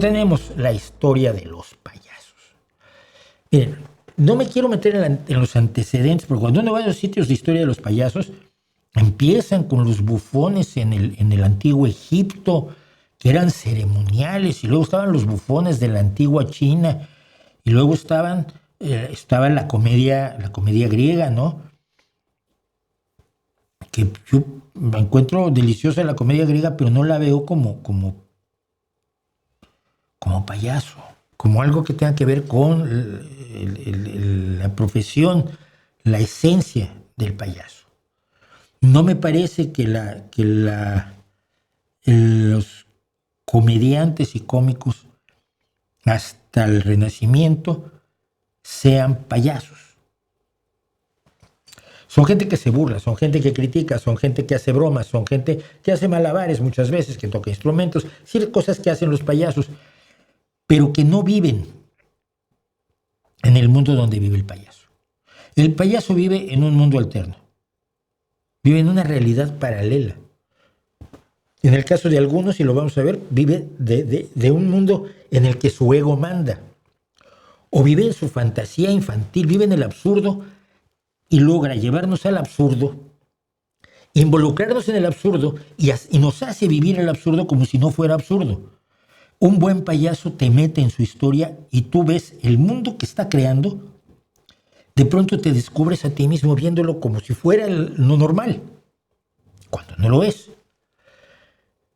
tenemos la historia de los payasos. Miren, no me quiero meter en los antecedentes, porque cuando uno va a los sitios de historia de los payasos, empiezan con los bufones en el antiguo Egipto, que eran ceremoniales, y luego estaban los bufones de la antigua China, y luego estaba la comedia griega, ¿no? Que yo me encuentro deliciosa la comedia griega, pero no la veo como payaso, como algo que tenga que ver con la profesión, la esencia del payaso. No me parece que los comediantes y cómicos hasta el Renacimiento sean payasos. Son gente que se burla, son gente que critica, son gente que hace bromas, son gente que hace malabares muchas veces, que toca instrumentos, sí, cosas que hacen los payasos, pero que no viven en el mundo donde vive el payaso. El payaso vive en un mundo alterno, vive en una realidad paralela. En el caso de algunos, y lo vamos a ver, vive de un mundo en el que su ego manda, o vive en su fantasía infantil, vive en el absurdo y logra llevarnos al absurdo, involucrarnos en el absurdo y nos hace vivir el absurdo como si no fuera absurdo. Un buen payaso te mete en su historia y tú ves el mundo que está creando. De pronto te descubres a ti mismo viéndolo como si fuera lo normal, cuando no lo es.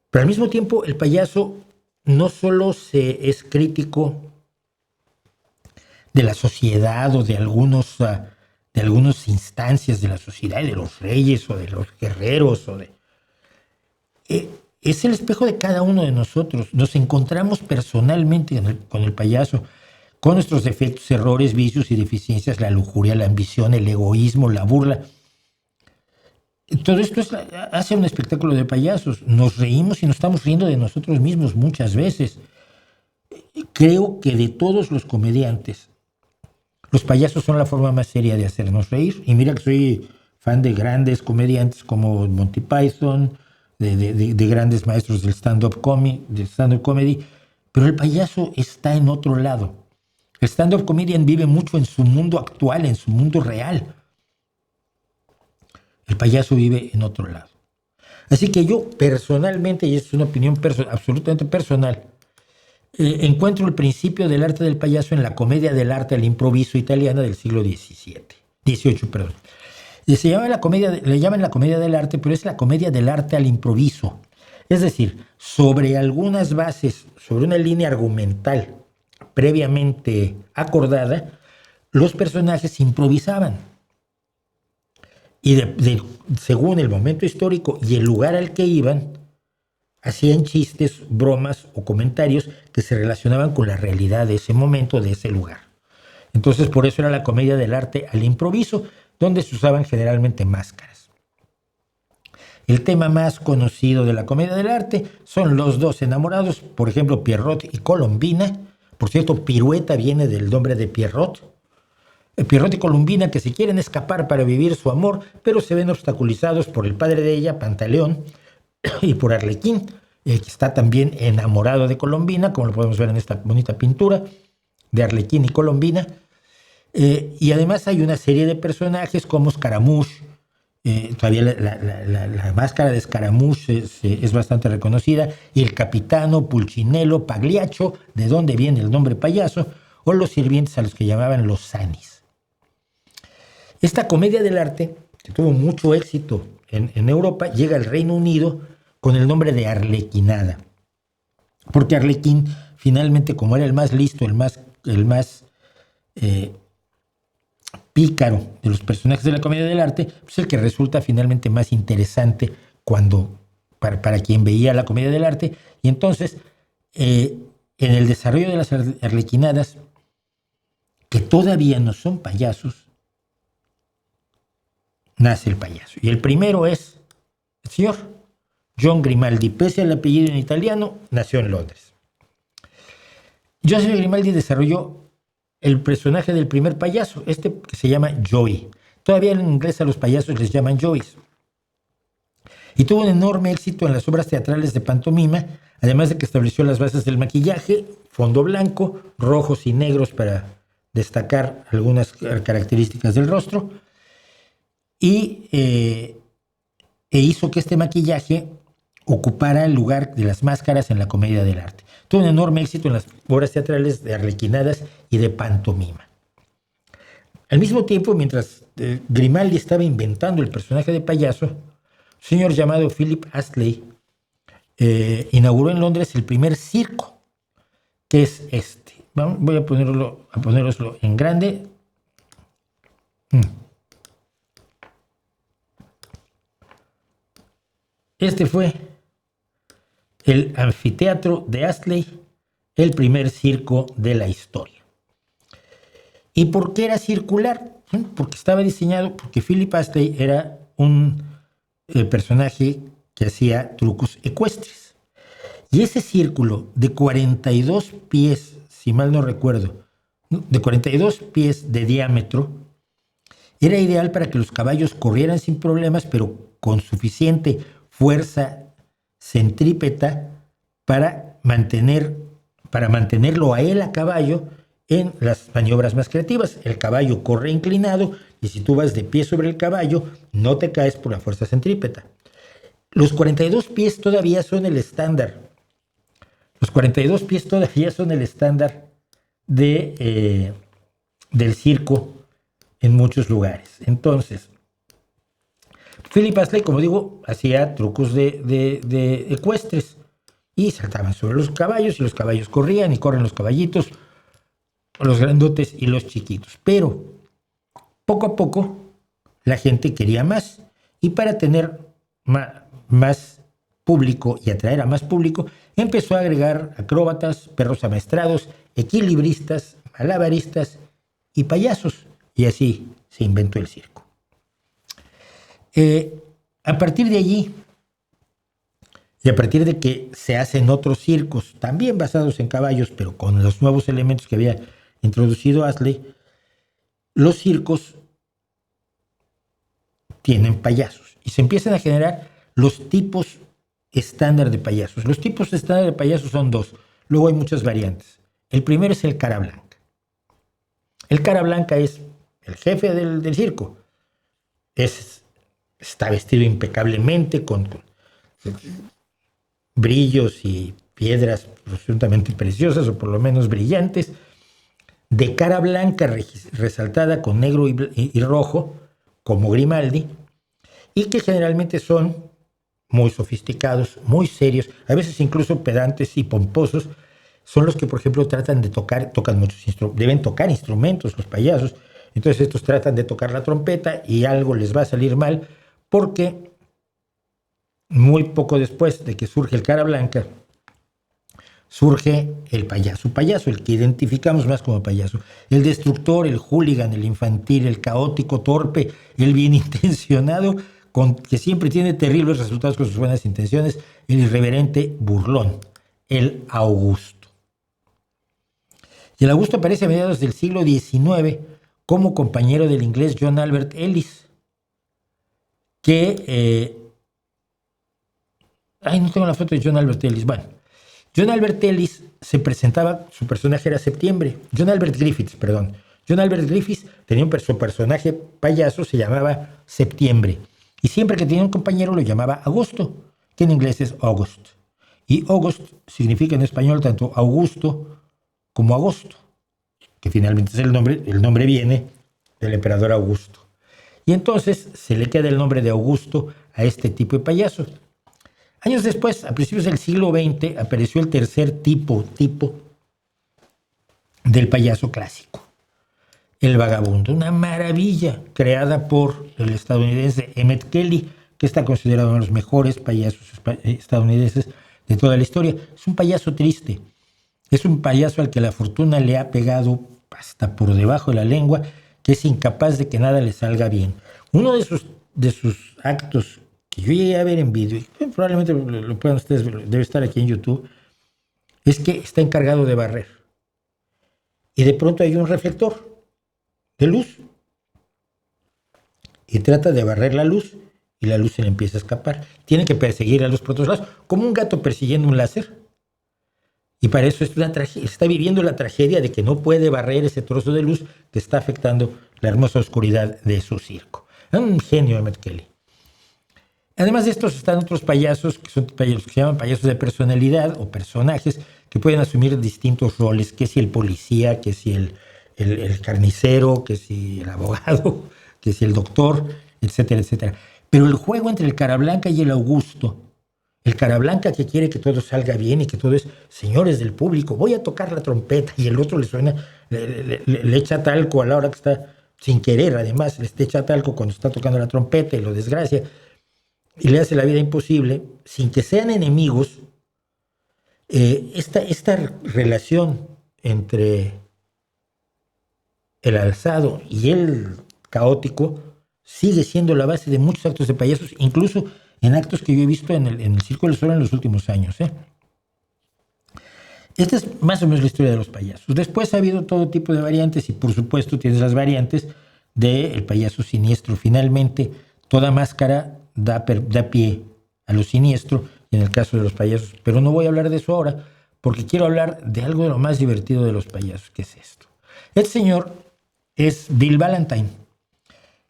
Pero al mismo tiempo el payaso no solo es crítico de la sociedad o de algunas instancias de la sociedad, de los reyes o de los guerreros, es el espejo de cada uno de nosotros. Nos encontramos personalmente con el payaso, con nuestros defectos, errores, vicios y deficiencias, la lujuria, la ambición, el egoísmo, la burla. Todo esto hace un espectáculo de payasos. Nos reímos y nos estamos riendo de nosotros mismos muchas veces. Creo que de todos los comediantes, los payasos son la forma más seria de hacernos reír. Y mira que soy fan de grandes comediantes como Monty Python, de grandes maestros del stand-up comedy, pero el payaso está en otro lado. El stand-up comedian vive mucho en su mundo actual, en su mundo real. El payaso vive en otro lado. Así que yo personalmente, y es una opinión absolutamente personal, encuentro el principio del arte del payaso en la comedia del arte al improviso italiana del siglo XVIII. Y le llaman la comedia del arte, pero es la comedia del arte al improviso. Es decir, sobre algunas bases, sobre una línea argumental previamente acordada, los personajes improvisaban. Y según el momento histórico y el lugar al que iban, hacían chistes, bromas o comentarios que se relacionaban con la realidad de ese momento, de ese lugar. Entonces, por eso era la comedia del arte al improviso, donde se usaban generalmente máscaras. El tema más conocido de la comedia del arte son los dos enamorados, por ejemplo, Pierrot y Colombina. Por cierto, pirueta viene del nombre de Pierrot. Pierrot y Colombina, que se quieren escapar para vivir su amor, pero se ven obstaculizados por el padre de ella, Pantaleón, y por Arlequín, que está también enamorado de Colombina, como lo podemos ver en esta bonita pintura de Arlequín y Colombina. Y además hay una serie de personajes como Scaramouche. Todavía la máscara de Scaramouche es bastante reconocida, y el capitano, Pulcinello, Pagliaccio, de donde viene el nombre payaso, o los sirvientes a los que llamaban los sanis. Esta comedia del arte, que tuvo mucho éxito en Europa, llega al Reino Unido con el nombre de Arlequinada. Porque Arlequín, finalmente, como era el más listo, el más pícaro de los personajes de la comedia del arte, pues el que resulta finalmente más interesante para quien veía la comedia del arte. Y entonces, en el desarrollo de las arlequinadas, que todavía no son payasos, nace el payaso. Y el primero es el señor John Grimaldi. Pese al apellido en italiano, nació en Londres. Joseph Grimaldi desarrolló el personaje del primer payaso, que se llama Joey. Todavía en inglés a los payasos les llaman Joeys. Y tuvo un enorme éxito en las obras teatrales de pantomima además de que estableció las bases del maquillaje, fondo blanco, rojos y negros para destacar algunas características del rostro, y hizo que este maquillaje ocupara el lugar de las máscaras en la comedia del arte. Tuvo un enorme éxito en las obras teatrales de arlequinadas y de pantomima. Al mismo tiempo, mientras Grimaldi estaba inventando el personaje de payaso, un señor llamado Philip Astley inauguró en Londres el primer circo, que es este. Voy a poneroslo en grande. Este fue el anfiteatro de Astley, el primer circo de la historia. ¿Y por qué era circular? Porque estaba diseñado, porque Philip Astley era un personaje que hacía trucos ecuestres. Y ese círculo de 42 pies, si mal no recuerdo, de 42 pies de diámetro, era ideal para que los caballos corrieran sin problemas, pero con suficiente fuerza centrípeta para mantenerlo a él a caballo en las maniobras más creativas. El caballo corre inclinado y si tú vas de pie sobre el caballo, no te caes por la fuerza centrípeta. Los 42 pies todavía son el estándar. Los 42 pies todavía son el estándar del circo en muchos lugares. Entonces, Philip Astley, como digo, hacía trucos de ecuestres y saltaban sobre los caballos y los caballos corrían y corren los caballitos, los grandotes y los chiquitos. Pero poco a poco la gente quería más y para tener más público y atraer a más público empezó a agregar acróbatas, perros amaestrados, equilibristas, malabaristas y payasos, y así se inventó el circo. A partir de allí, y a partir de que se hacen otros circos, también basados en caballos, pero con los nuevos elementos que había introducido Astley, los circos tienen payasos y se empiezan a generar los tipos estándar de payasos. Los tipos estándar de payasos son dos, luego hay muchas variantes. El primero es el cara blanca. El cara blanca es el jefe del circo. Está vestido impecablemente con brillos y piedras absolutamente preciosas o por lo menos brillantes, de cara blanca resaltada con negro y rojo, como Grimaldi, y que generalmente son muy sofisticados, muy serios, a veces incluso pedantes y pomposos. Son los que, por ejemplo, deben tocar instrumentos los payasos. Entonces estos tratan de tocar la trompeta y algo les va a salir mal porque muy poco después de que surge el cara blanca, surge el payaso, el que identificamos más como payaso. El destructor, el hooligan, el infantil, el caótico, torpe, el bien intencionado, que siempre tiene terribles resultados con sus buenas intenciones, el irreverente burlón, el Augusto. Y el Augusto aparece a mediados del siglo XIX como compañero del inglés John Albert Ellis, que... no tengo la foto de John Albert Ellis. Bueno, John Albert Ellis se presentaba, su personaje era Septiembre. John Albert Griffiths tenía su personaje payaso, se llamaba Septiembre. Y siempre que tenía un compañero lo llamaba Agosto, que en inglés es August. Y August significa en español tanto Augusto como agosto, que finalmente es el nombre viene del emperador Augusto. Y entonces se le queda el nombre de Augusto a este tipo de payaso. Años después, a principios del siglo XX, apareció el tercer tipo del payaso clásico, el vagabundo, una maravilla creada por el estadounidense Emmett Kelly, que está considerado uno de los mejores payasos estadounidenses de toda la historia. Es un payaso triste, es un payaso al que la fortuna le ha pegado hasta por debajo de la lengua, que es incapaz de que nada le salga bien. Uno de sus actos que yo llegué a ver en vídeo, y probablemente lo puedan ustedes ver, debe estar aquí en YouTube, es que está encargado de barrer. Y de pronto hay un reflector de luz. Y trata de barrer la luz y la luz se le empieza a escapar. Tiene que perseguir a los por otros lados, como un gato persiguiendo un láser. Y para eso está viviendo la tragedia de que no puede barrer ese trozo de luz que está afectando la hermosa oscuridad de su circo. Es un genio Emmett Kelly. Además de estos están otros payasos que son payasos que se llaman payasos de personalidad o personajes que pueden asumir distintos roles, que si el policía, que si el carnicero, que si el abogado, que si el doctor, etcétera, etcétera. Pero el juego entre el Carablanca y el Augusto, el Carablanca que quiere que todo salga bien y que todo es, señores del público, voy a tocar la trompeta, y el otro le suena, le echa talco a la hora que está, sin querer además, le echa talco cuando está tocando la trompeta y lo desgracia, y le hace la vida imposible, sin que sean enemigos. Esta relación entre el alzado y el caótico sigue siendo la base de muchos actos de payasos, incluso en actos que yo he visto en el Circo del Sol en los últimos años. Esta es más o menos la historia de los payasos. Después ha habido todo tipo de variantes y por supuesto tienes las variantes del payaso siniestro. Finalmente, toda máscara da pie a lo siniestro, en el caso de los payasos. Pero no voy a hablar de eso ahora, porque quiero hablar de algo de lo más divertido de los payasos, que es esto. Este señor es Bill Valentine,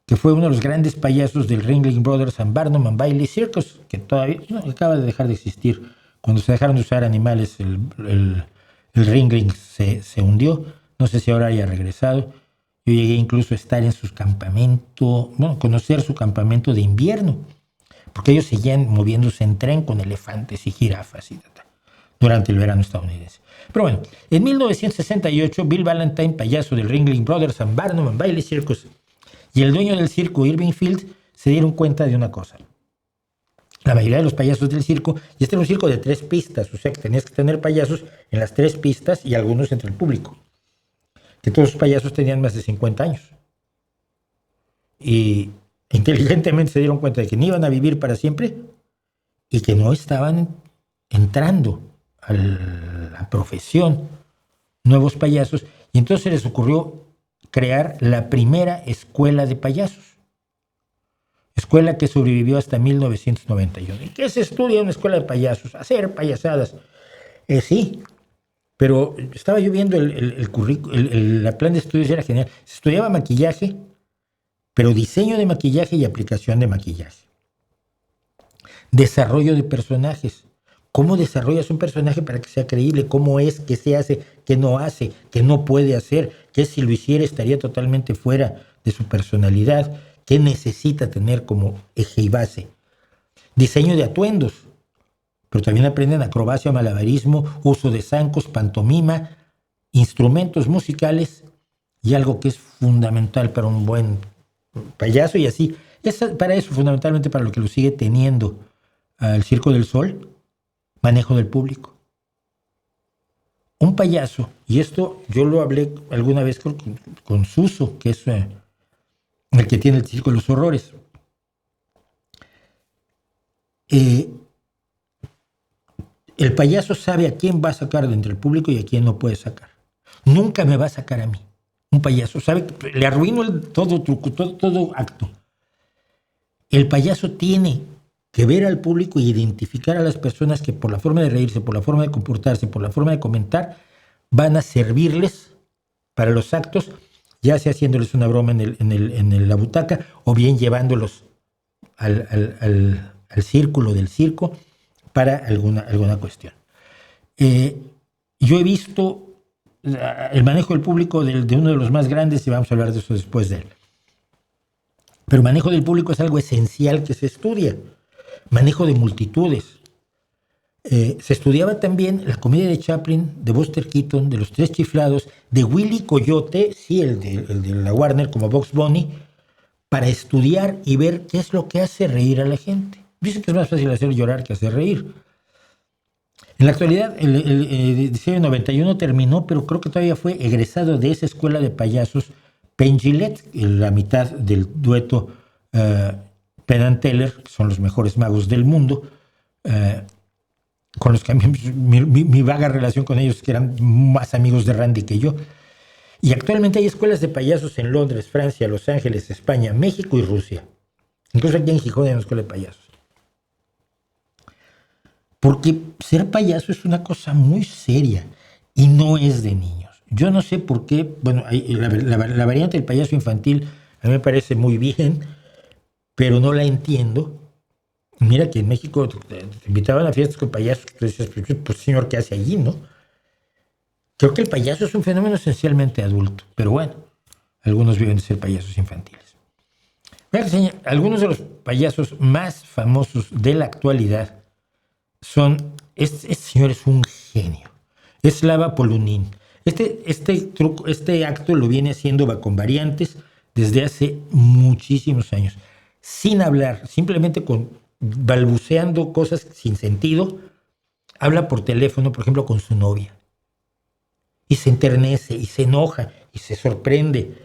que fue uno de los grandes payasos del Ringling Brothers and Barnum and Bailey Circus, que todavía acaba de dejar de existir. Cuando se dejaron de usar animales, el Ringling se hundió. No sé si ahora haya regresado. Yo llegué incluso a estar en su campamento, conocer su campamento de invierno, porque ellos seguían moviéndose en tren con elefantes y jirafas durante el verano estadounidense. Pero bueno, en 1968, Bill Valentine, payaso del Ringling Brothers and Barnum and Bailey Circus, y el dueño del circo, Irving Field, se dieron cuenta de una cosa. La mayoría de los payasos del circo, y este era un circo de 3 pistas, o sea que tenías que tener payasos en las 3 pistas y algunos entre el público. Que todos los payasos tenían más de 50 años. Y inteligentemente se dieron cuenta de que no iban a vivir para siempre y que no estaban entrando a la profesión nuevos payasos. Y entonces les ocurrió crear la primera escuela de payasos. Escuela que sobrevivió hasta 1991. ¿Y qué se estudia en una escuela de payasos? Hacer payasadas. Sí, pero estaba yo viendo la plan de estudios y era genial. Se estudiaba maquillaje, pero diseño de maquillaje y aplicación de maquillaje. Desarrollo de personajes. ¿Cómo desarrollas un personaje para que sea creíble? ¿Cómo es? ¿Qué se hace? ¿Qué no hace? ¿Qué no puede hacer? ¿Qué si lo hiciera estaría totalmente fuera de su personalidad? ¿Qué necesita tener como eje y base? Diseño de atuendos. Pero también aprenden acrobacia, malabarismo, uso de zancos, pantomima, instrumentos musicales y algo que es fundamental para un buen payaso y así. Para eso, fundamentalmente para lo que lo sigue teniendo el Circo del Sol, manejo del público. Un payaso, y esto yo lo hablé alguna vez con Suso, que es el que tiene el Circo de los Horrores. El payaso sabe a quién va a sacar de entre el público y a quién no puede sacar. Nunca me va a sacar a mí. Un payaso sabe que le arruino todo truco, todo acto. El payaso tiene que ver al público e identificar a las personas que por la forma de reírse, por la forma de comportarse, por la forma de comentar, van a servirles para los actos, ya sea haciéndoles una broma en la butaca o bien llevándolos al círculo del circo para alguna cuestión. Yo he visto el manejo del público de uno de los más grandes y vamos a hablar de eso después de él. Pero manejo del público es algo esencial que se estudia. Manejo de multitudes. Se estudiaba también la comedia de Chaplin, de Buster Keaton, de Los Tres Chiflados, de Willy Coyote, sí, el de la Warner como Bugs Bunny, para estudiar y ver qué es lo que hace reír a la gente. Dicen que es más fácil hacer llorar que hacer reír. En la actualidad, el diseño 91 terminó, pero creo que todavía fue egresado de esa escuela de payasos Penn Jillette, la mitad del dueto Penn and Teller, que son los mejores magos del mundo, con los que mi vaga relación con ellos, que eran más amigos de Randy que yo. Y actualmente hay escuelas de payasos en Londres, Francia, Los Ángeles, España, México y Rusia. Incluso aquí en Gijón hay una escuela de payasos. Porque ser payaso es una cosa muy seria y no es de niños. Yo no sé por qué, bueno, la variante del payaso infantil a mí me parece muy bien, pero no la entiendo. Mira que en México te invitaban a fiestas con payasos, tú dices, pues señor, ¿qué hace allí, no? Creo que el payaso es un fenómeno esencialmente adulto, pero bueno, algunos viven de ser payasos infantiles. Voy a enseñar, algunos de los payasos más famosos de la actualidad son, este señor es un genio, es Slava Polunin. Este acto lo viene haciendo va con variantes desde hace muchísimos años, sin hablar, simplemente balbuceando cosas sin sentido. Habla por teléfono, por ejemplo, con su novia, y se enternece, y se enoja, y se sorprende.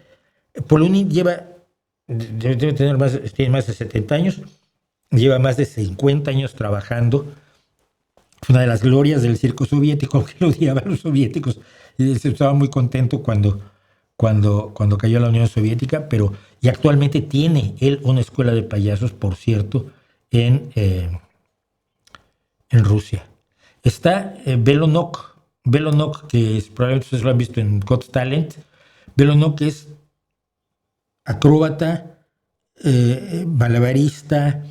Polunin debe tener tiene más de 70 años, lleva más de 50 años trabajando. Fue una de las glorias del circo soviético, aunque lo odiaban los soviéticos. Y se estaba muy contento cuando cayó la Unión Soviética, y actualmente tiene él una escuela de payasos, por cierto, en Rusia. Está Belonok, que probablemente ustedes lo han visto en Got Talent. Belonok es acróbata, malabarista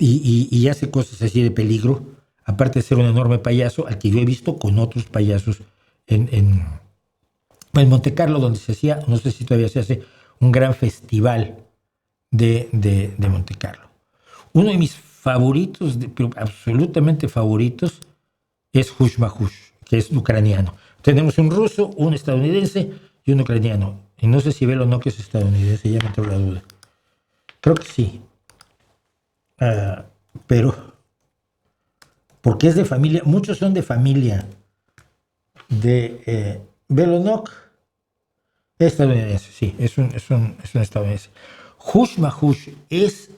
y hace cosas así de peligro, aparte de ser un enorme payaso, al que yo he visto con otros payasos en Monte Carlo, donde se hacía, no sé si todavía se hace, un gran festival de Monte Carlo. Uno de mis favoritos, pero absolutamente favoritos, es Hush Mahush, que es ucraniano. Tenemos un ruso, un estadounidense y un ucraniano. Y no sé si Velo no que es estadounidense, ya me entró la duda. Creo que sí. Pero, porque es de familia, muchos son de familia de Belonok, estadounidense, sí, es un estadounidense. Hush Mahush es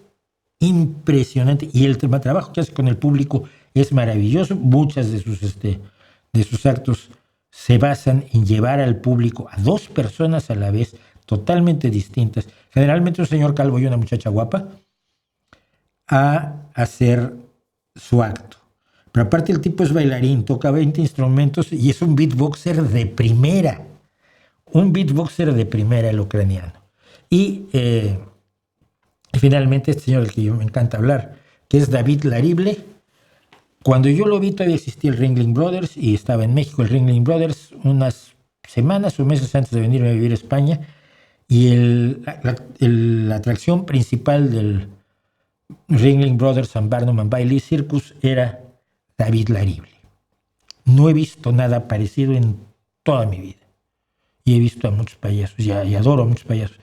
impresionante y el trabajo que hace con el público es maravilloso. Muchas de sus actos se basan en llevar al público a dos personas a la vez, totalmente distintas, generalmente un señor calvo y una muchacha guapa, a hacer su acto. Pero aparte el tipo es bailarín, toca 20 instrumentos y es un beatboxer de primera. Un beatboxer de primera, el ucraniano. Y finalmente este señor del que yo me encanta hablar, que es David Larible. Cuando yo lo vi todavía existía el Ringling Brothers y estaba en México el Ringling Brothers unas semanas o meses antes de venirme a vivir a España. Y la atracción principal del Ringling Brothers and Barnum and Bailey Circus era David Larible. No he visto nada parecido en toda mi vida. Y he visto a muchos payasos, y adoro a muchos payasos.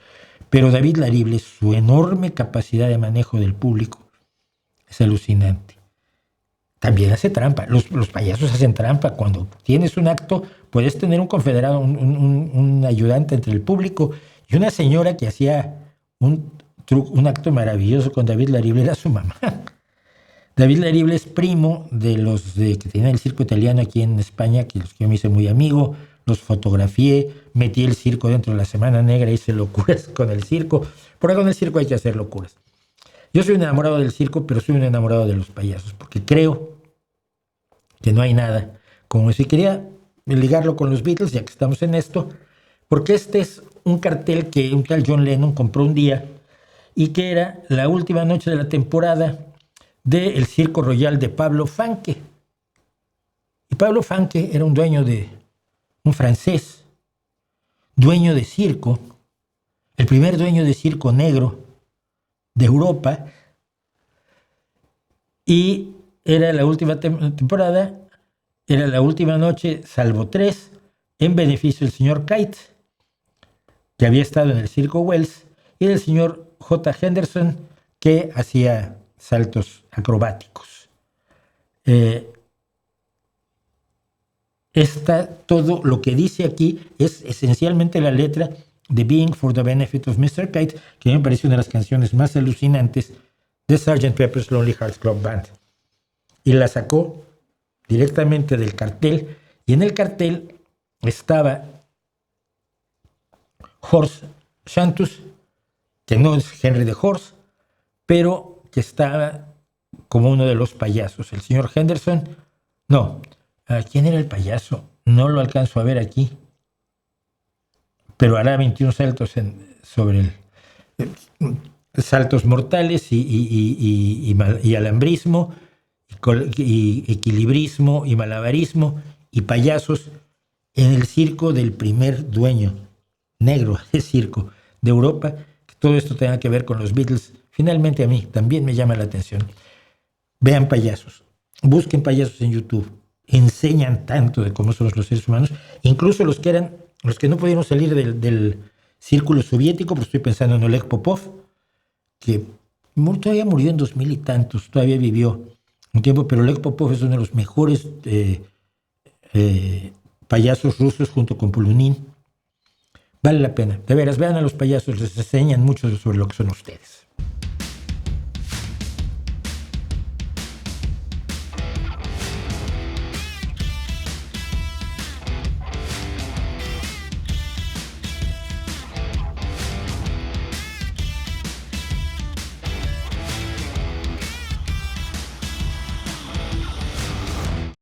Pero David Larible, su enorme capacidad de manejo del público, es alucinante. También hace trampa. Los payasos hacen trampa. Cuando tienes un acto, puedes tener un confederado, un ayudante entre el público, y una señora que hacía un acto maravilloso con David Larible era su mamá. David Larible es primo de los que tenían el circo italiano aquí en España, que los que yo me hice muy amigo, los fotografié, metí el circo dentro de la Semana Negra, hice locuras con el circo. Por ahí con el circo hay que hacer locuras. Yo soy un enamorado del circo, pero soy un enamorado de los payasos, porque creo que no hay nada como si quería ligarlo con los Beatles, ya que estamos en esto, porque este es un cartel que un tal John Lennon compró un día y que era la última noche de la temporada del Circo Royal de Pablo Fanke. Y Pablo Fanke era un francés, dueño de circo, el primer dueño de circo negro de Europa, y era la última temporada, era la última noche, salvo 3, en beneficio del señor Kite, que había estado en el Circo Wells, y del señor J. Henderson, que hacía saltos acrobáticos. Todo lo que dice aquí es esencialmente la letra de Being for the Benefit of Mr. Kite, que me parece una de las canciones más alucinantes de Sgt. Pepper's Lonely Hearts Club Band. Y la sacó directamente del cartel, y en el cartel estaba Horst Shantus, que no es Henry de Horst, pero que estaba como uno de los payasos. El señor Henderson, no. ¿Quién era el payaso? No lo alcanzo a ver aquí. Pero hará 21 saltos sobre saltos mortales y alambrismo, y equilibrismo y malabarismo y payasos en el circo del primer dueño negro de circo de Europa. Que todo esto tenga que ver con los Beatles. Finalmente a mí también me llama la atención. Vean payasos, busquen payasos en YouTube, enseñan tanto de cómo somos los seres humanos, incluso los que no pudieron salir del círculo soviético, pues estoy pensando en Oleg Popov, que todavía murió en 2000 y tantos, todavía vivió un tiempo, pero Oleg Popov es uno de los mejores payasos rusos junto con Polunin. Vale la pena, de veras, vean a los payasos, les enseñan mucho sobre lo que son ustedes.